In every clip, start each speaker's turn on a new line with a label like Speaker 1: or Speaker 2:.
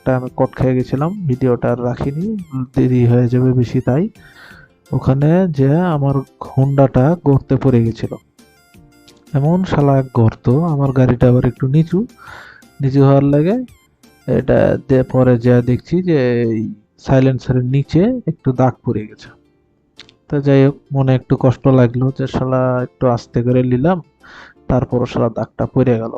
Speaker 1: একটা আমি কট খেয়ে গেছিলাম, ভিডিওটা আর রাখিনি, দেরি হয়ে যাবে বেশি, তাই ওখানে যে আমার হোন্ডাটা গর্তে পড়ে গেছিল। এমন শালা এক গর্ত, আমার গাড়িটা আবার একটু নিচু নিচু হওয়ার লাগে, এটা যে পরে যা দেখছি যে সাইলেন্সারের নিচে একটু দাগ পড়ে গেছে। তো যাই হোক, মনে একটু কষ্ট লাগলো যে শালা একটু আস্তে করে নিলাম, তারপর শালা দাগটা পড়ে গেল।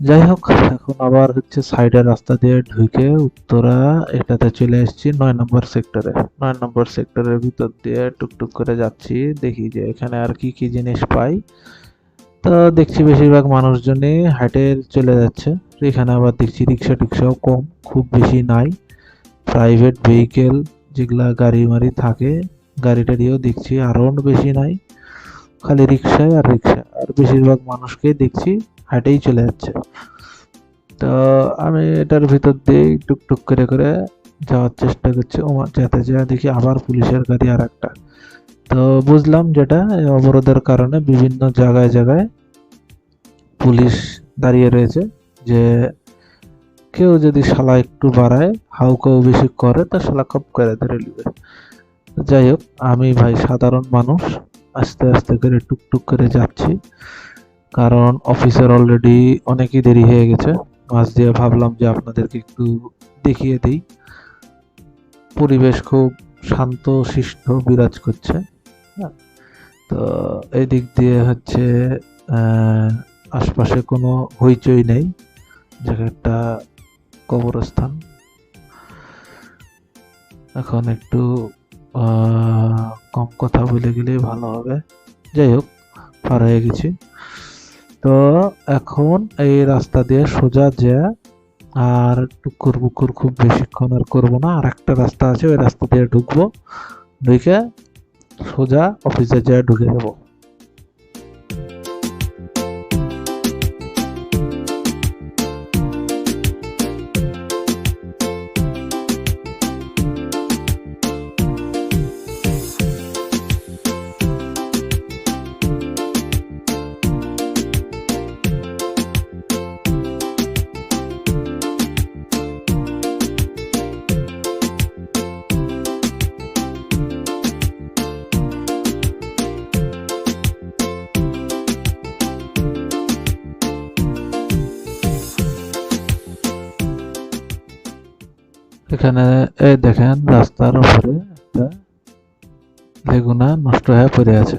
Speaker 1: যাই হোক, এখন আবার হচ্ছে সাইডের রাস্তা দিয়ে ঢুকে উত্তরা এটাতে চলে এসেছি 9 নম্বর সেক্টরে। 9 নম্বর সেক্টরের ভিতর দিয়ে টুকটুক করে যাচ্ছি, দেখি যে এখানে আর কি কি জিনিস পাই। তো দেখছি বেশিরভাগ মানুষজনই হাঁটে চলে যাচ্ছে। এখানে আবার দেখছি রিক্সা টিক্সাও কম, খুব বেশি নাই। প্রাইভেট ভেহিকেল যেগুলা গাড়ি মাড়ি থাকে, গাড়ি টাড়িও দেখছি আরও বেশি নাই, খালি রিক্সায় আর রিক্সা, আর বেশিরভাগ মানুষকেই দেখছি হাঁটেই চলে যাচ্ছে। তো আমি এটার ভিতর দিয়ে টুকটুক করে করে যাওয়ার চেষ্টা করছি, যাতে যা দেখি আবার পুলিশের গাড়ি আর একটা। তো বুঝলাম যেটা এই অবরোধের কারণে বিভিন্ন জায়গায় জায়গায় পুলিশ দাঁড়িয়ে রয়েছে, যে কেউ যদি শালা একটু বাড়ায়, হাউকাউ বেশি করে, তা শালা খপ করে ধরে নিবে। যাই হোক, আমি ভাই সাধারণ মানুষ, আস্তে আস্তে করে টুকটুক করে যাচ্ছি, কারণ অফিসের অলরেডি অনেকই দেরি হয়ে গেছে। মাঝ দিয়ে ভাবলাম যে আপনাদেরকে একটু দেখিয়ে দিই, পরিবেশ খুব শান্ত শিষ্ট বিরাজ করছে। হ্যাঁ, তো এই দিক দিয়ে হচ্ছে আশপাশে কোনো হইচই নেই, জায়গাটা কবরস্থান। এখন একটু কম কথা বলে গেলেই ভালো হবে। যাই হোক, পার হয়ে গেছি। তো এখন এই রাস্তা দিয়ে সোজা যা, আর টুকুর বুকুর খুব বেশিক্ষণ আর করবো না, আর একটা রাস্তা আছে, ওই রাস্তা দিয়ে ঢুকবো, ঢুকে সোজা অফিসে যা ঢুকে যাবো। এখানে এই দেখেন রাস্তার উপরে একটা লেগুনা নষ্ট হয়ে পড়ে আছে।